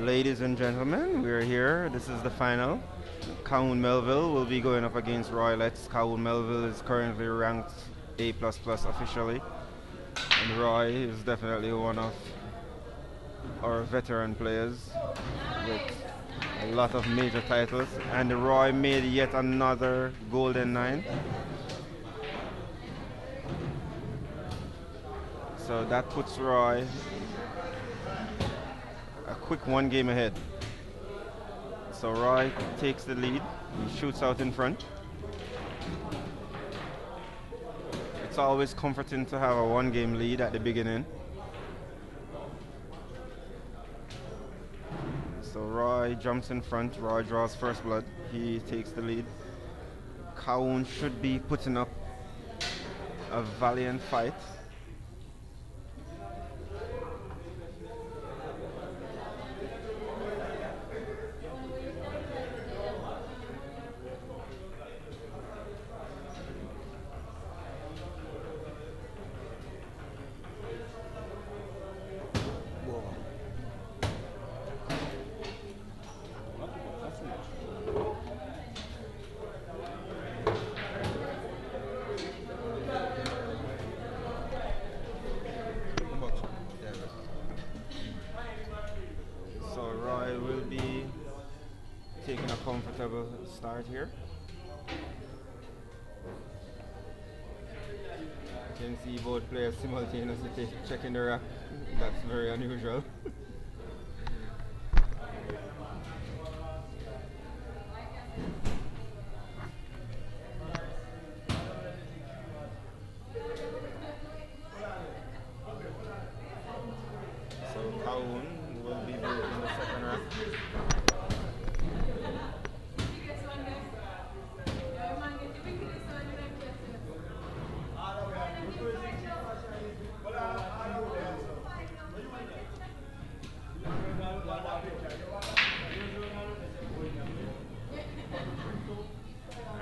Ladies and gentlemen, we're here. This is the final. Cowan Melville will be going up against Roylets. Cowan Melville is currently ranked A++ officially, and Roy is definitely one of our veteran players with a lot of major titles. And Roy made yet another golden nine, so that puts Roy a quick one game ahead. So Roy takes the lead. He shoots out in front. It's always comforting to have a one game lead at the beginning. So Roy jumps in front. Roy draws first blood. He takes the lead. Cowan should be putting up a valiant fight. So Roy will be taking a comfortable start here. You can see both players simultaneously checking the rack. That's very unusual. So Cowan will be breaking the second rack.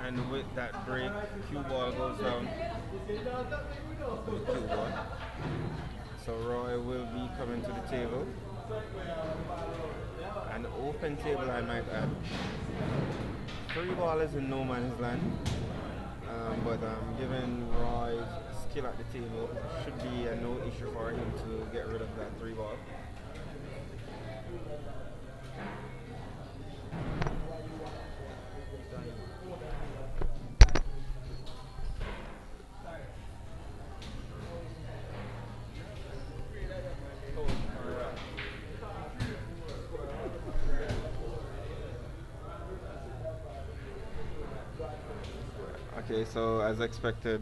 And with that break, cue ball goes down. Cue ball. So Roy will be coming to the table. An open table, I might add. Three ball is in no man's land. But given Roy's skill at the table, should be a no issue for him to get rid of that three ball. Okay, so as expected,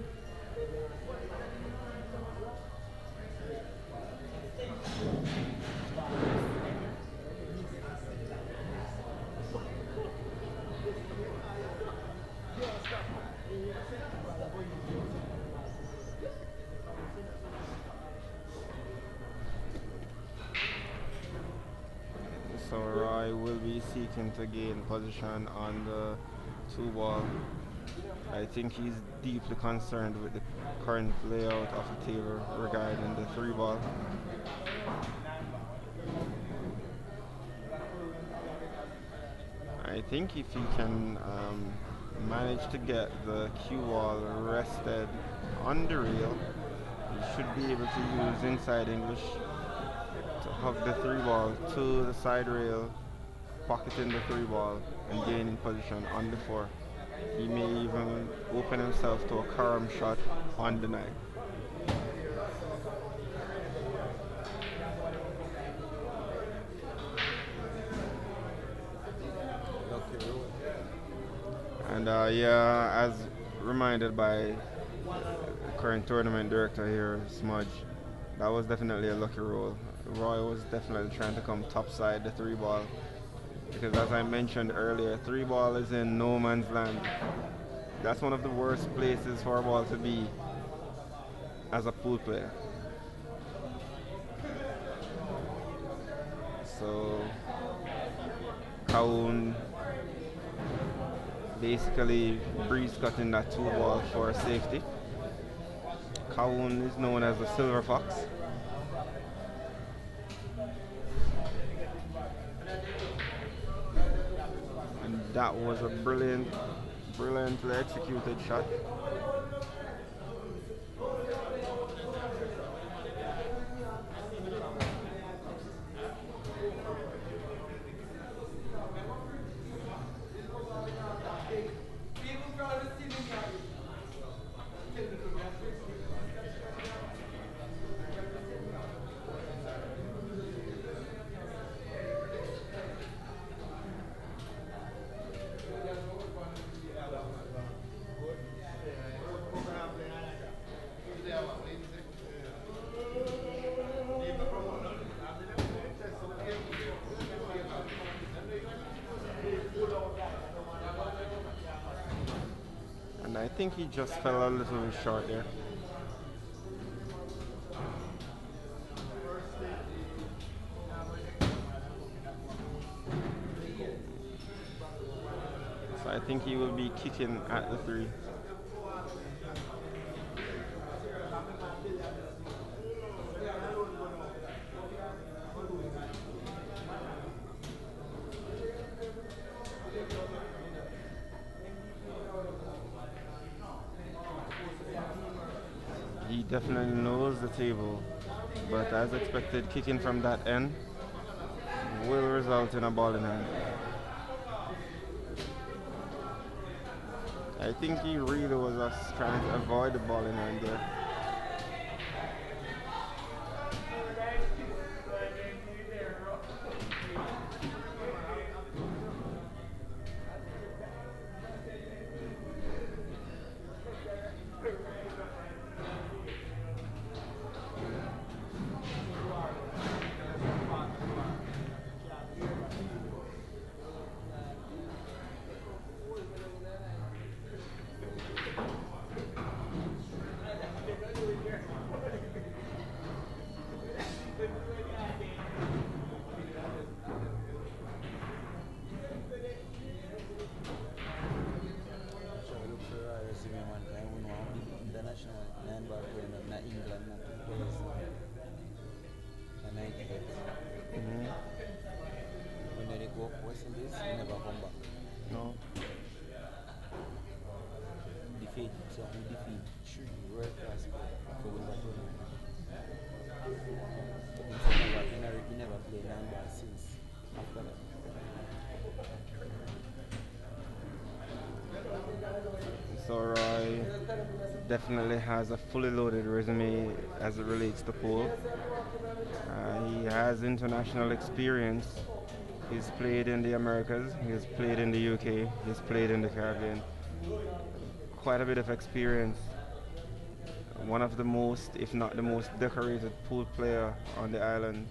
so Roy will be seeking to gain position on the two ball. I think he's deeply concerned with the current layout of the table regarding the three ball. I think if he can manage to get the cue ball rested on the rail, he should be able to use inside English to hug the three ball to the side rail, pocketing the three ball and gaining position on the four. He may even open himself to a carom shot on the nine. And yeah, as reminded by the current tournament director here, Smudge, that was definitely a lucky roll. Roy was definitely trying to come topside the three ball because, as I mentioned earlier, three ball is in no man's land. That's one of the worst places for a ball to be as a pool player. So Cowan basically breeze cutting that two ball for safety. Cowan is known as the Silver Fox. That was a brilliantly executed shot. And I think he just fell a little bit short there. So I think he will be kicking at the three. He definitely knows the table, but as expected, kicking from that end will result in a ball in hand. I think he really was just trying to avoid the ball in hand there. International landmark when not England, not Wales, and 98. Mhm. When they go up West Indies, they never come back. No. Defeat, so we defeat three world class players for win that tournament. But he never played landmark since after that. So Roy definitely has a fully loaded resume as it relates to pool. He has international experience. He's played in the Americas, he's played in the UK, he's played in the Caribbean. Quite a bit of experience. One of the most, if not the most decorated pool player on the island.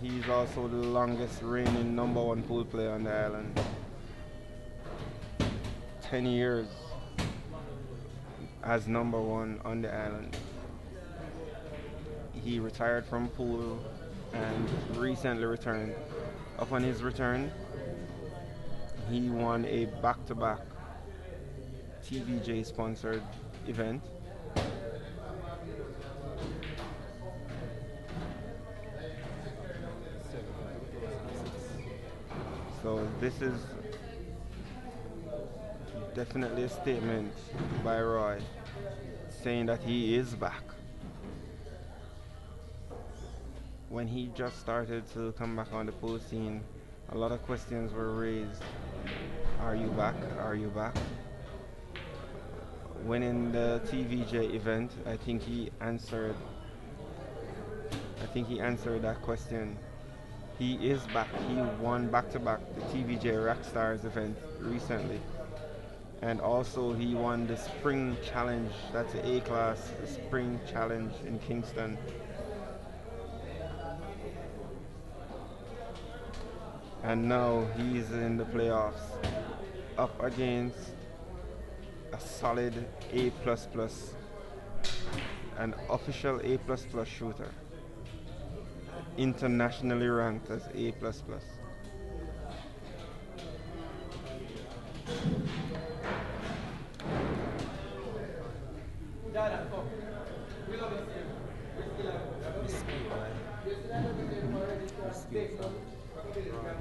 He's also the longest reigning number one pool player on the island. 10 years as number one on the island. He retired from pool and recently returned. Upon his return, he won a back-to-back TVJ sponsored event. So this is definitely a statement by Roy saying that he is back. When he just started to come back on the pool scene, a lot of questions were raised. Are you back? Are you back? Winning the TVJ event, I think he answered that question. He is back. He won back to back the TVJ Rockstars event recently. And also he won the Spring Challenge, that's the A class, the Spring Challenge in Kingston. And now he's in the playoffs up against a solid A++, an official A++ shooter, internationally ranked as A++. Risky, right? Risky from Ron.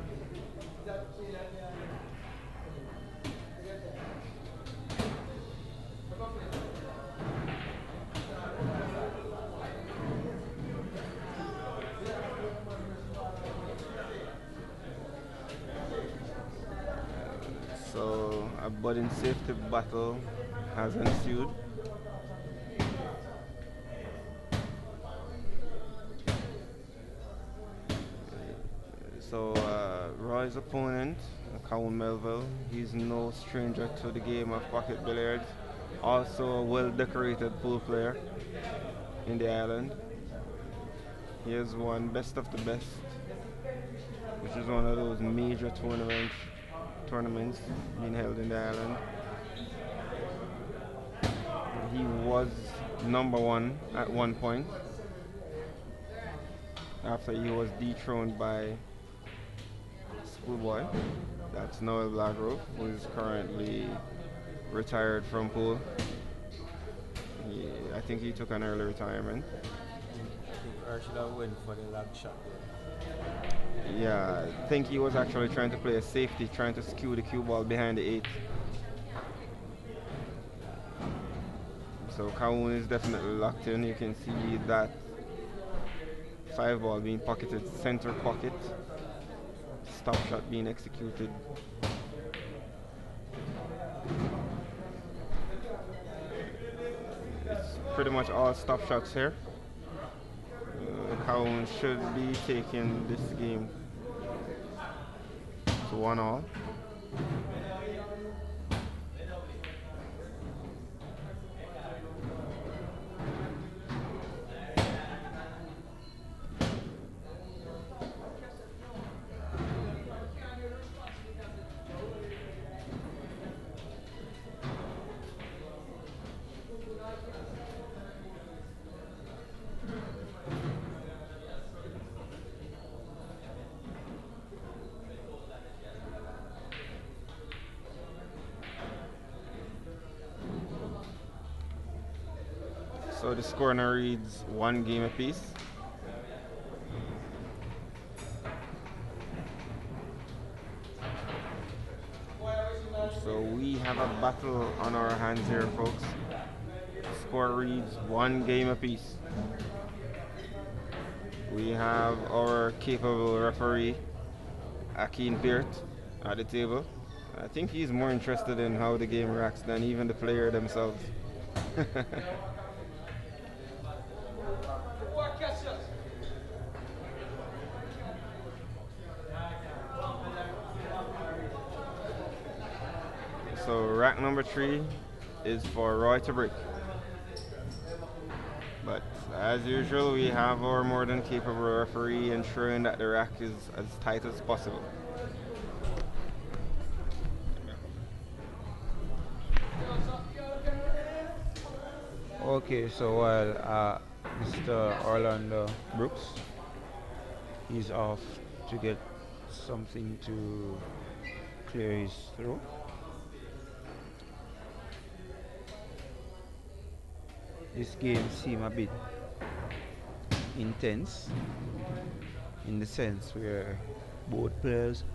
but in safety battle has ensued. So Roy's opponent, Kawun Melville, he's no stranger to the game of pocket billiards. Also a well-decorated pool player in the island. He has won Best of the Best, which is one of those major tournaments being held in the island. He was number one at one point after he was dethroned by Schoolboy. That's Noel Blackgrove, who is currently retired from pool. I think he took an early retirement. I should have went for the lag shot there. Yeah, I think he was actually trying to play a safety, trying to skew the cue ball behind the eight. So Kawun is definitely locked in. You can see that five ball being pocketed center pocket. Stop shot being executed. It's pretty much all stop shots here. Kawun should be taking this game to 1-all. So the score now reads 1 game apiece. So we have a battle on our hands here, folks. The score reads 1 game apiece. We have our capable referee, Akin Peart, at the table. I think he's more interested in how the game reacts than even the player themselves. So rack number 3 is for Roy to break. But as usual, we have our more than capable referee ensuring that the rack is as tight as possible. Okay, so while Mr. Orlando Brooks is off to get something to clear his throat, this game seemed a bit intense in the sense where both players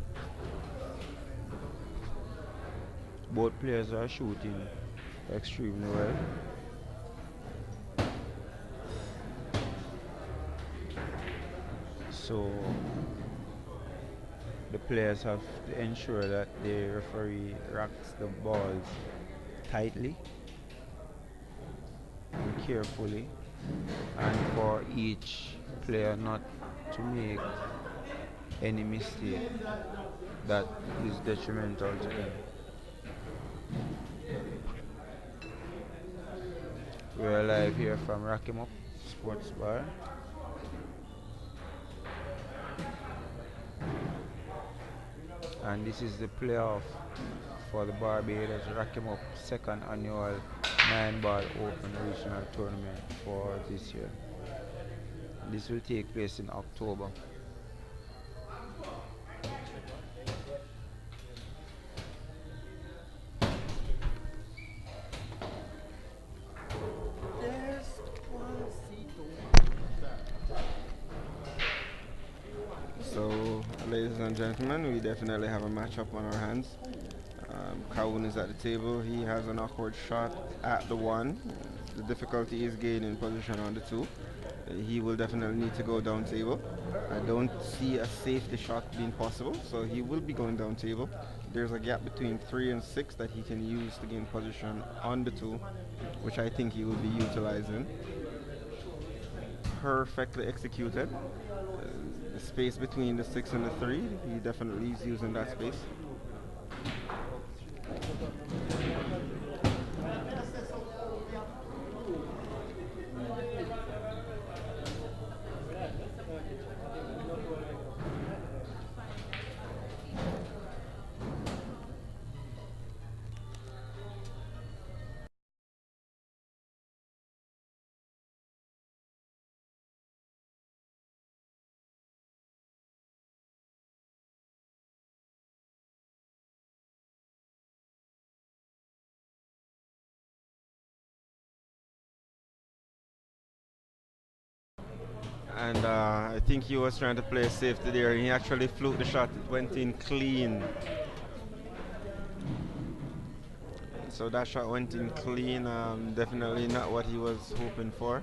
are shooting extremely well. So the players have to ensure that the referee racks the balls tightly and carefully, and for each player not to make any mistake that is detrimental to them. We're live here from Rack 'em Up Sports Bar. And this is the playoff for the Barbados Rack 'em Up second annual 9-ball open regional tournament for this year. This will take place in October. So, ladies and gentlemen, we definitely have a matchup on our hands. Kawun is at the table. He has an awkward shot at the 1. The difficulty is gaining position on the 2. He will definitely need to go down table. I don't see a safety shot being possible, so he will be going down table. there's a gap between 3 and 6 that he can use to gain position on the 2, which I think he will be utilizing. Perfectly executed. The space between the 6 and the 3, he definitely is using that space. And I think he was trying to play safety there. He actually fluked the shot. It went in clean. So that shot went in clean. Definitely not what he was hoping for.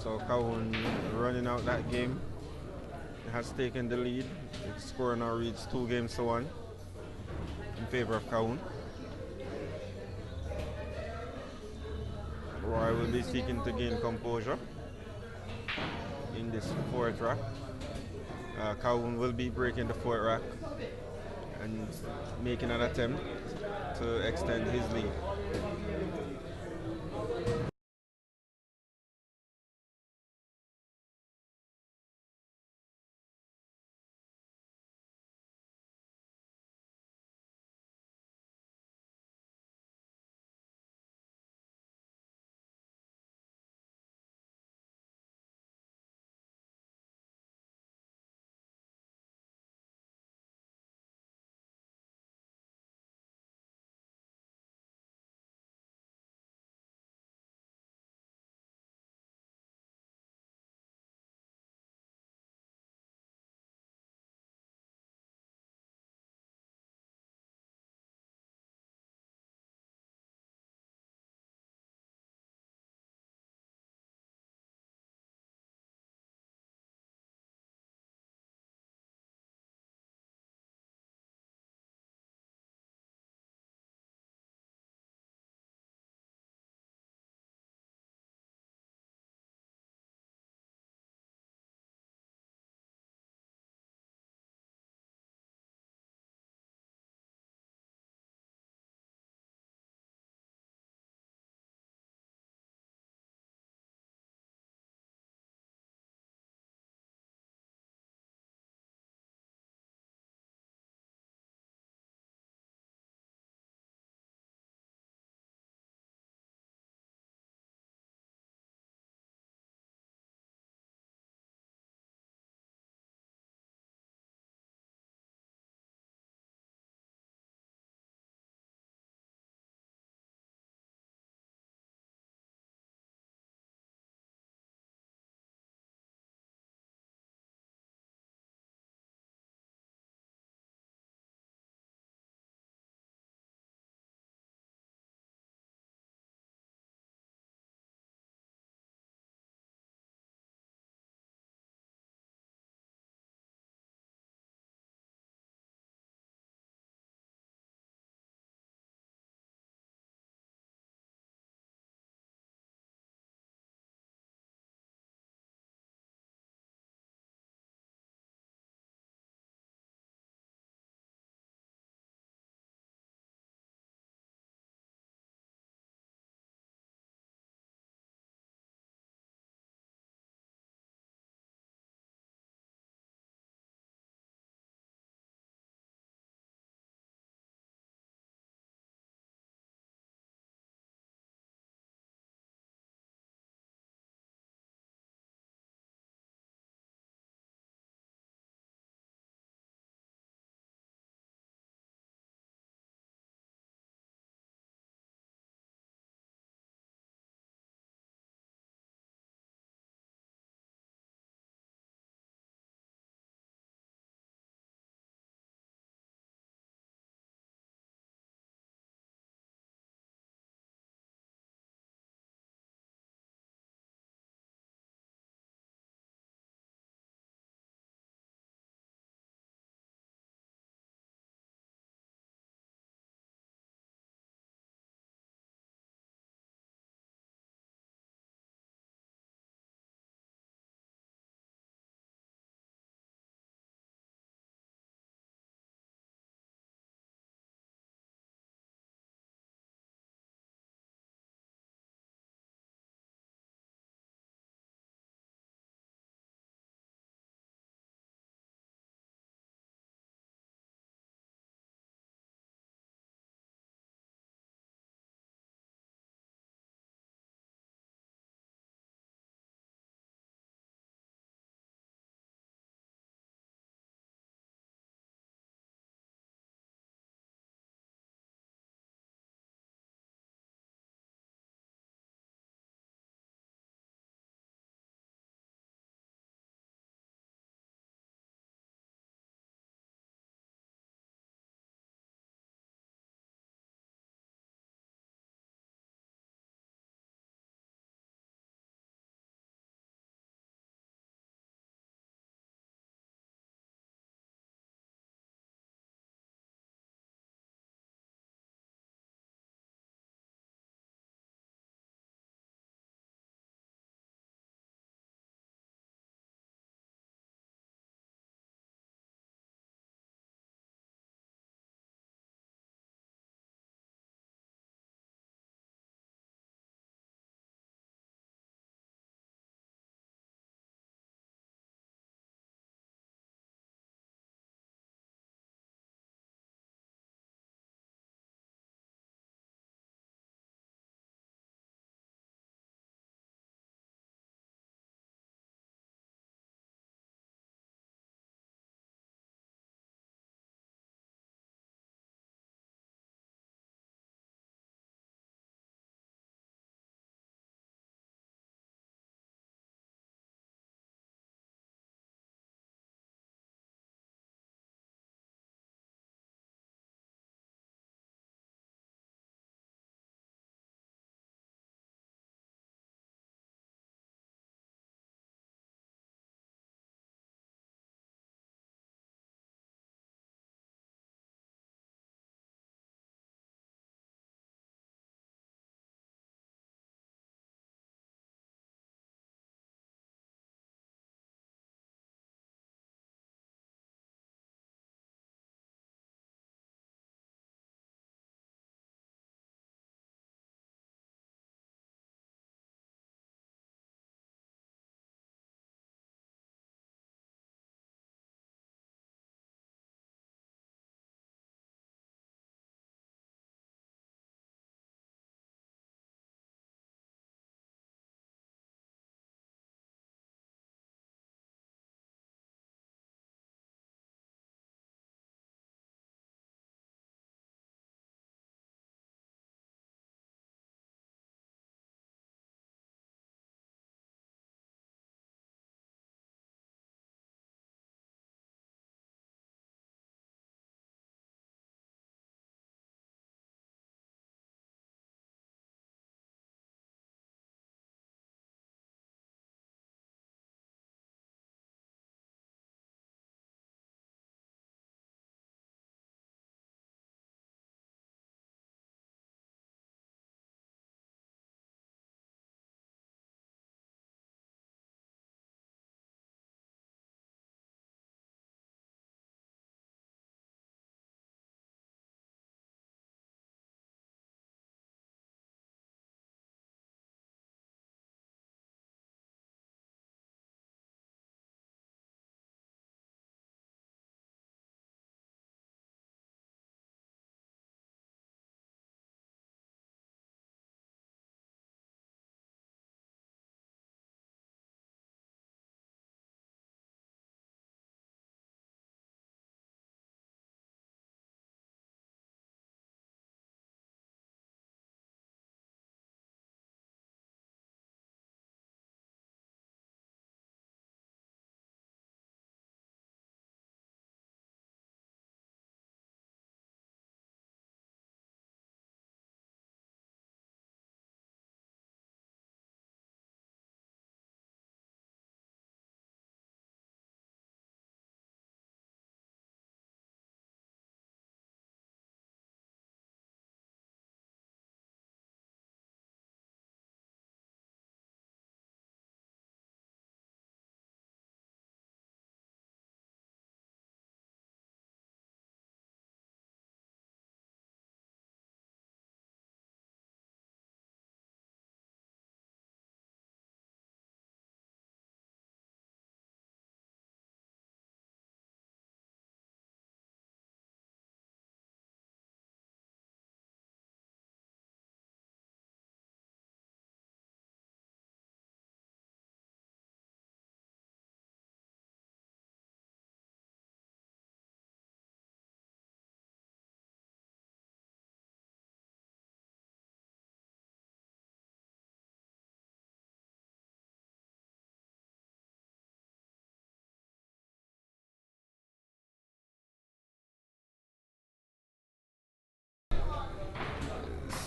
So Kawun running out that game has taken the lead. The score now reads 2 games to 1 in favor of Kawun. Roy will be seeking to gain composure in this fourth rack. Kawun will be breaking the fourth rack and making an attempt to extend his lead.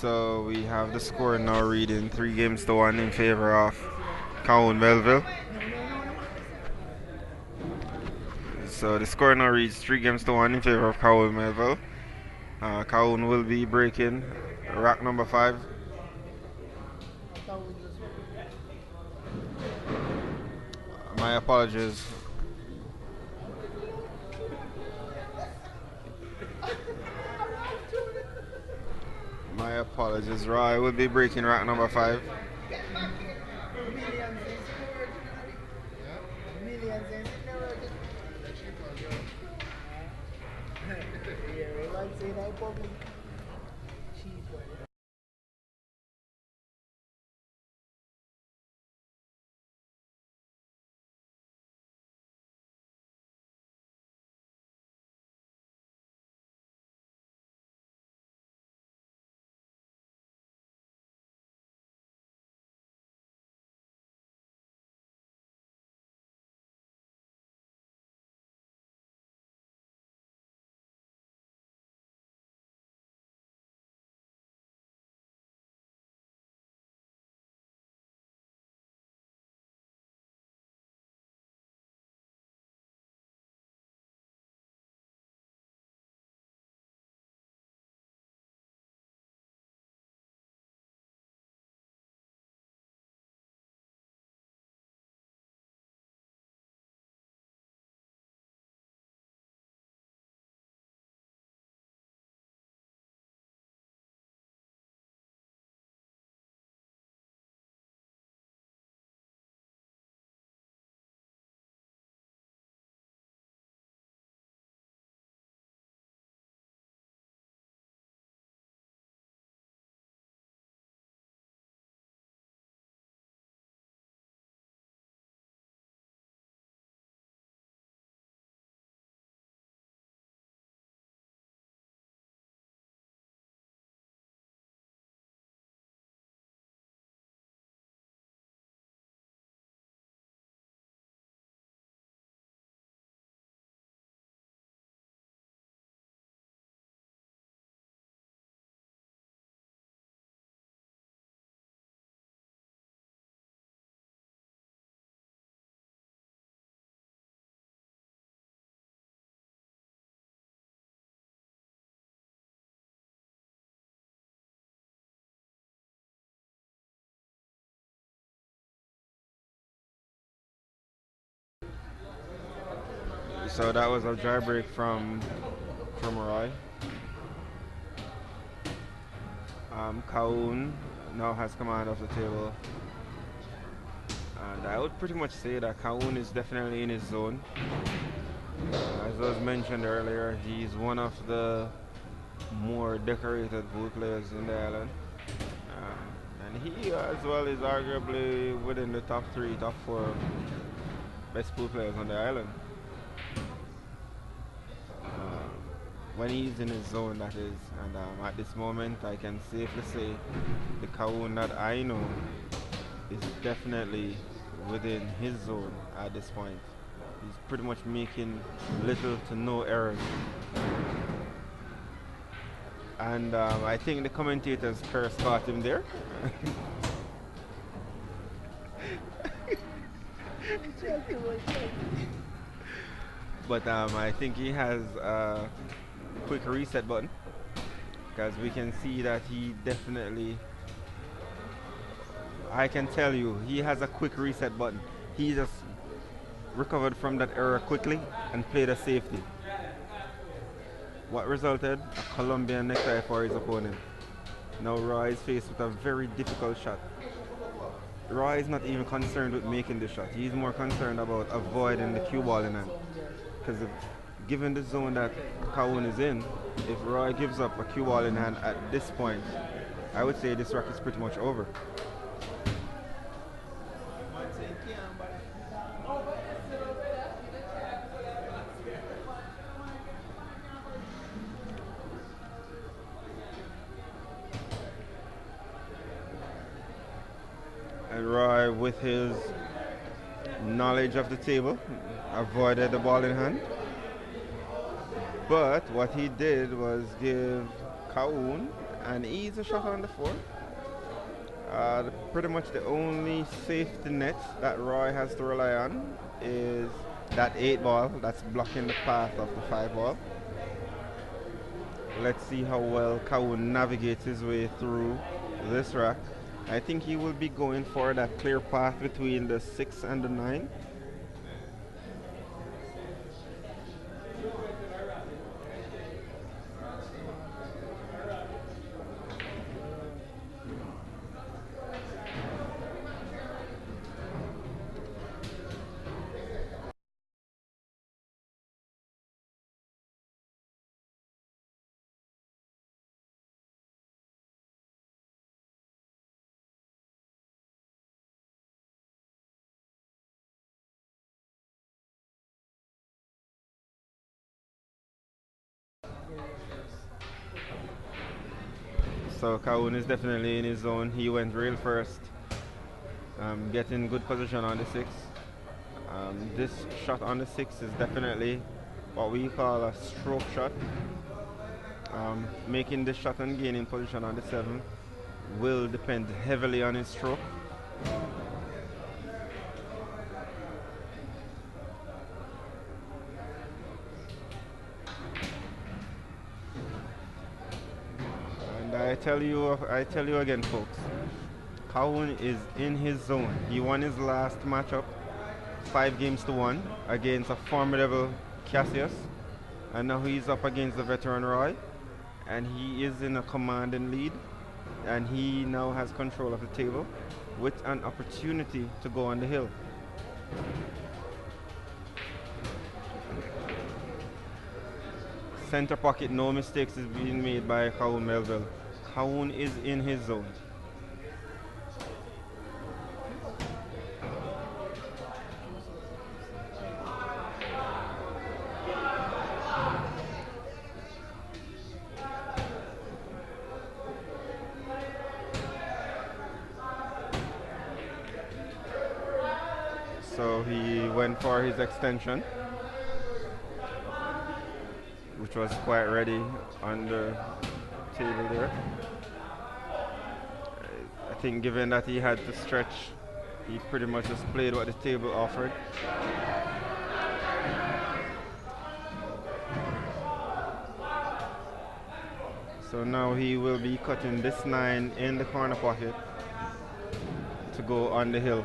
So we have the score now reading 3 games to 1 in favor of Cowan Melville. So the score now reads 3 games to 1 in favor of Cowan Melville. Cowan will be breaking rack number 5. My apologies. My apologies. Roy will be breaking rack number 5. So that was a dry break from Roy. Kaun now has command of the table, and I would pretty much say that Kaun is definitely in his zone. As was mentioned earlier, he's one of the more decorated pool players in the island. And he as well is arguably within the top 3, top 4 best pool players on the island. When he's in his zone, that is. And at this moment, I can safely say the Kaun that I know is definitely within his zone at this point. He's pretty much making little to no errors. And I think the commentators curse caught him there. But I think he has a quick reset button, because we can see that he definitely, I can tell you, he has a quick reset button. He just recovered from that error quickly and played a safety. What resulted? A Colombian necktie for his opponent. Now Roy is faced with a very difficult shot. Roy is not even concerned with making the shot. He's more concerned about avoiding the cue ball in hand. Because given the zone that Kaun is in, if Roy gives up a cue ball in hand at this point, I would say this rack is pretty much over. And Roy, with his knowledge of the table, avoided the ball in hand. But what he did was give Kaun An easy shot on the four. Pretty much the only safety net that Roy has to rely on is that 8 ball that's blocking the path of the 5 ball. Let's see how well Kawun navigates his way through this rack. I think he will be going for that clear path between the 6 and the 9. So Kawun is definitely in his zone. He went real first, getting good position on the 6. This shot on the 6 is definitely what we call a stroke shot. Making this shot and gaining position on the 7 will depend heavily on his stroke. And I tell you again, folks, Kawun is in his zone. He won his last matchup 5 games to 1 against a formidable Cassius, and now he's up against the veteran Roy, and he is in a commanding lead, and he now has control of the table with an opportunity to go on the hill. Center pocket, no mistakes is being made by Kawun Melville. Kawun is in his zone. So he went for his extension, which was quite ready on the table there. I think given that he had to stretch, he pretty much just played what the table offered. So now he will be cutting this 9 in the corner pocket to go on the hill.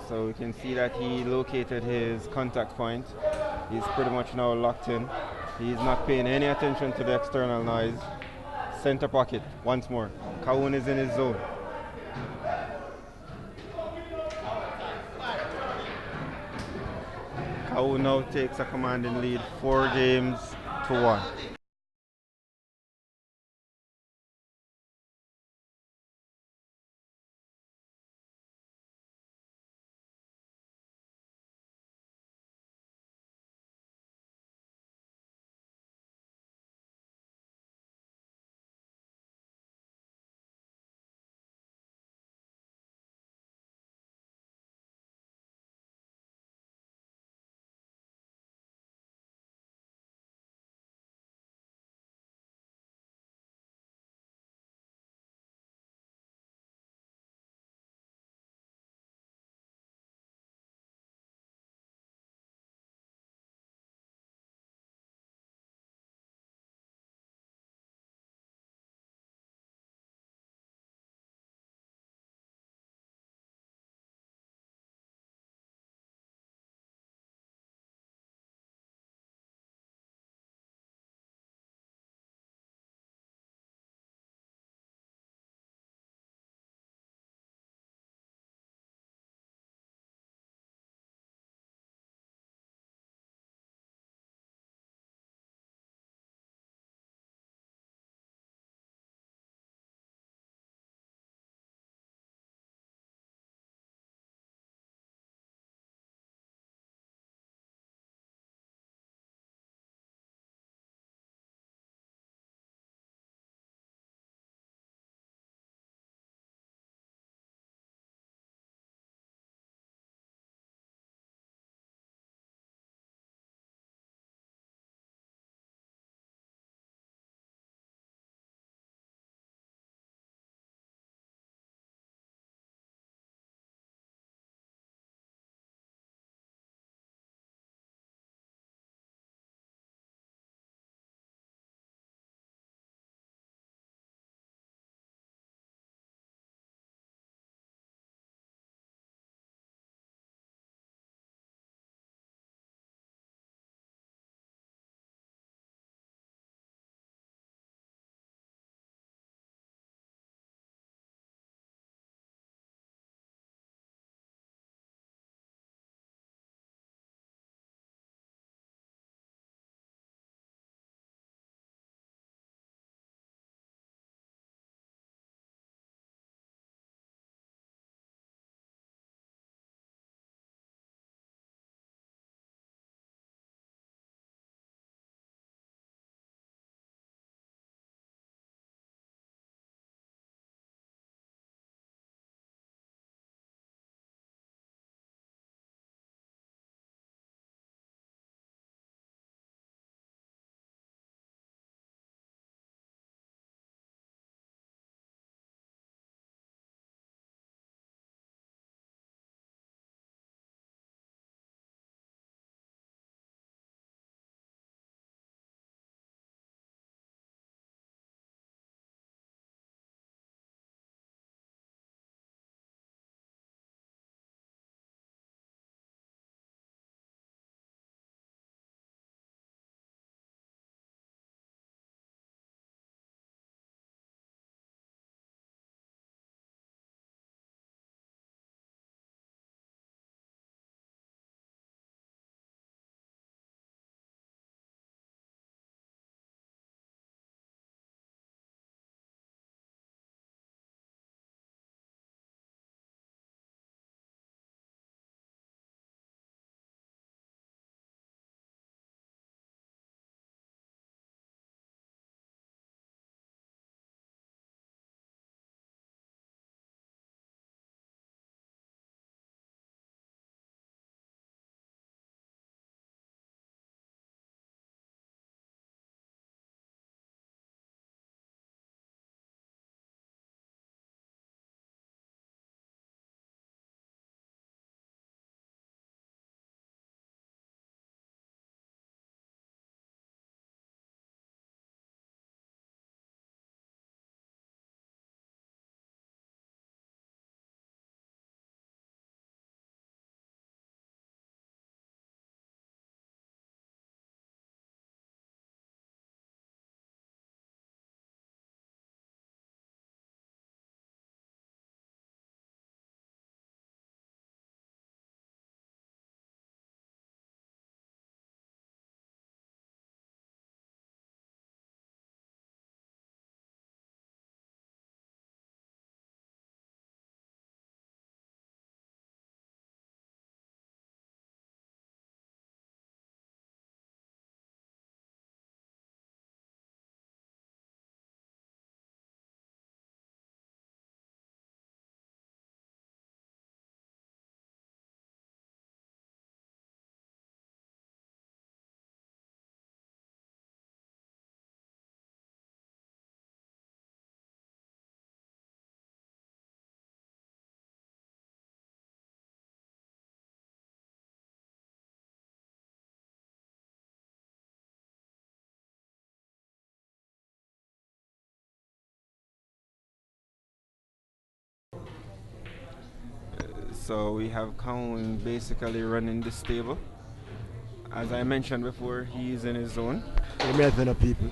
So we can see that he located his contact point. He's pretty much now locked in. He's not paying any attention to the external noise. Center pocket once more. Kawun is in his zone. Kawun now takes a commanding lead 4 games to 1. So we have Kaun basically running this table. As I mentioned before, he is in his zone. Let me attend the people.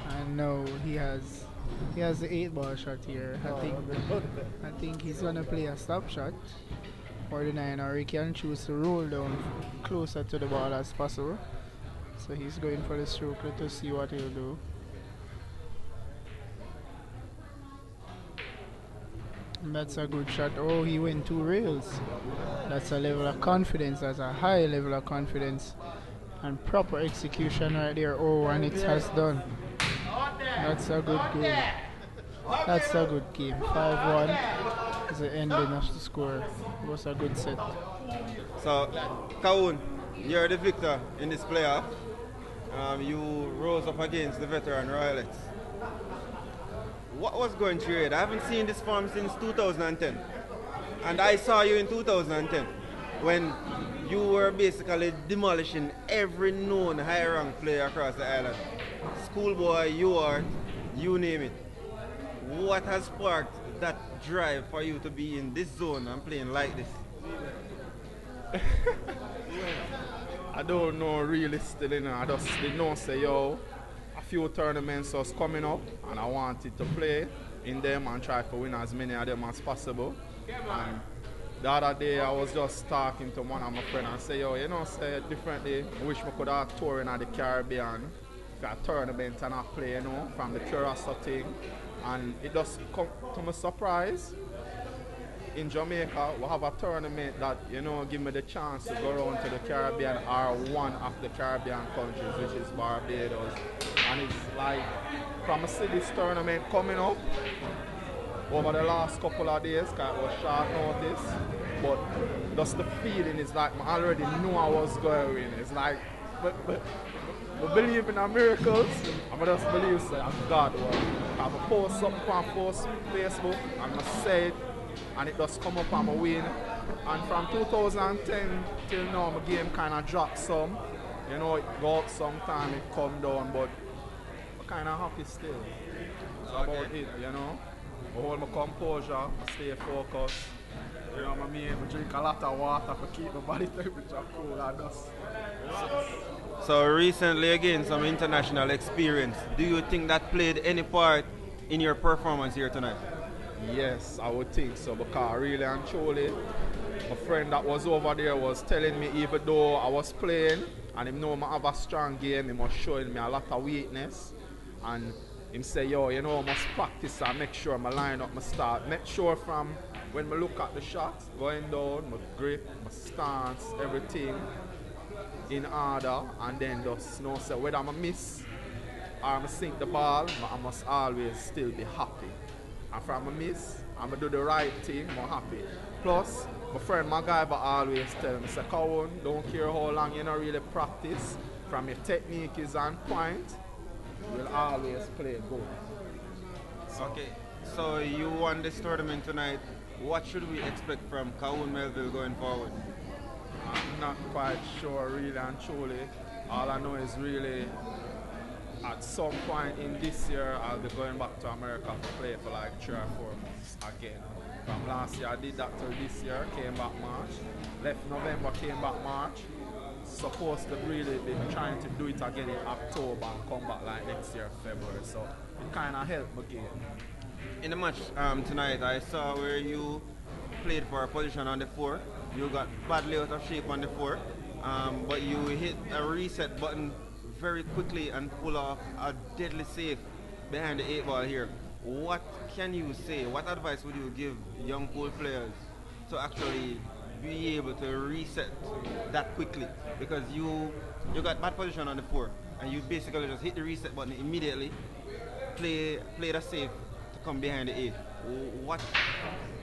And now he has the 8 ball shot here. I think he's gonna play a stop shot for the nine, or he can choose to roll down closer to the ball as possible. So he's going for the stroke to see what he'll do. And that's a good shot. Oh, he went 2 rails. That's a level of confidence. That's a high level of confidence and proper execution right there. Oh, and it has done. That's a good game. That's a good game. 5-1 is the ending of the score. It was a good set. So, Kaun, you're the victor in this playoff. You rose up against the veteran Royalettes. What was going through your head? I haven't seen this form since 2010. And I saw you in 2010 when you were basically demolishing every known high rank player across the island. Schoolboy, you name it. What has sparked that drive for you to be in this zone and playing like this? I don't know really still, I just did not say, yo, a few tournaments was coming up and I wanted to play in them and try to win as many of them as possible. And the other day I was just talking to one of my friends and say, yo, say differently, I wish we could have tour in the Caribbean for a tournament and I play, from the Curaçao thing. And it just come to my surprise. In Jamaica, we have a tournament that, give me the chance to go around to the Caribbean or one of the Caribbean countries, which is Barbados. And it's like, from a see this tournament coming up over the last couple of days, because it was short notice, but just the feeling is like I already knew I was going to win. It's like, but I believe in miracles, I just believe that God will. I have a post up on Facebook, and I say it, and it just come up and I win. And from 2010 till now, my game kind of dropped some. It go up sometime, it come down, but I'm kind of happy still. It's about it, I hold my composure, I stay focused. I drink a lot of water to keep my body temperature cool and just. So recently again, some international experience. Do you think that played any part in your performance here tonight? Yes, I would think so, because really and truly, my friend that was over there was telling me even though I was playing and him know I have a strong game, he was showing me a lot of weakness. And him say, yo, I must practice and make sure my line up, my start. Make sure from when I look at the shot, going down, my grip, my stance, everything in order, and then just say whether I miss or I sink the ball, I must always still be happy. And from a miss, I'm going to do the right thing, I'm happy. Plus, my friend MacGyver always tell me, say, Kaun, don't care how long you don't really practice, from your technique is on point, you'll always play good. Okay, so you won this tournament tonight. What should we expect from Kaun Melville going forward? I'm not quite sure really and truly. All I know is really at some point in this year I'll be going back to America to play for like 3 or 4 months again. From last year I did that till this year, came back March. Left November, came back March. Supposed to really be trying to do it again in October and come back like next year, February. So it kind of helped me game. In the match tonight, I saw where you played for a position on the 4. You got badly out of shape on the 4, but you hit a reset button very quickly and pull off a deadly save behind the 8 ball here. What can you say? What advice would you give young pool players to actually be able to reset that quickly? Because you got bad position on the 4 and you basically just hit the reset button immediately, play the save to come behind the 8.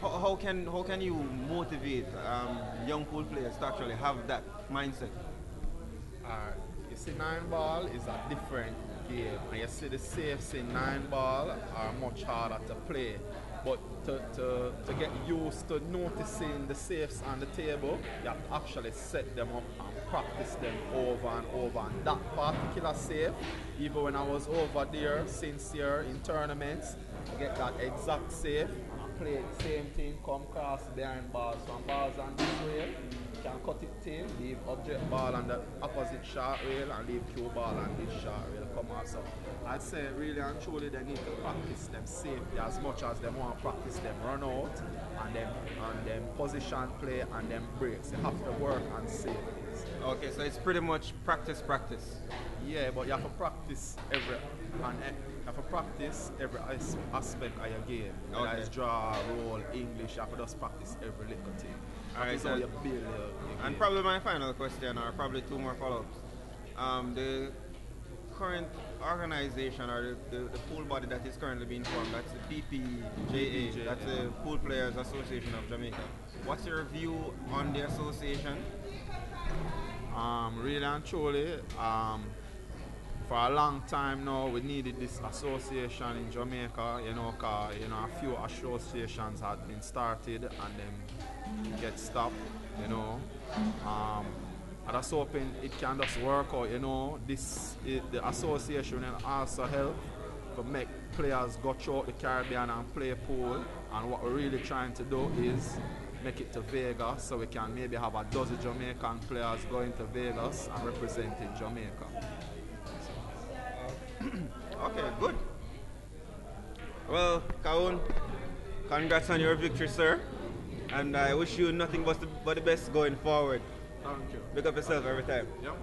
How can you motivate young pool players to actually have that mindset? You see, 9 ball is a different game, and you see the safes in 9 ball are much harder to play. But to get used to noticing the safes on the table, you have to actually set them up and practice them over and over. And that particular safe, even when I was over there since year in tournaments, get that exact save and play the same thing, come cross behind balls from balls on this rail. Can cut it in, leave object ball on the opposite short rail and leave cue ball on this short rail. Come on, so I'd say really and truly they need to practice them safety as much as they want to practice them run out and them position play and them breaks. They have to work on safeties. Okay, so it's pretty much practice. Yeah, but you have to practice every aspect of your game. Whether Okay. it's draw, roll, English, you have to just practice every little thing. Alright, That's so how you build your and game. probably my final question, or probably two more follow-ups. The current organization or the pool body that is currently being formed, that's the PPJA, that's the Pool Players Association of Jamaica. What's your view on the association? Really and truly, for a long time now, we needed this association in Jamaica, cause, a few associations had been started and then get stopped, I just hoping it can just work out, the association will also help to make players go through the Caribbean and play pool, and what we're really trying to do is make it to Vegas so we can maybe have a dozen Jamaican players going to Vegas and representing Jamaica. Okay, good. Well, Kaun, congrats on your victory, sir. And I wish you nothing but the best going forward. Thank you. Pick up yourself every time. Yeah, man.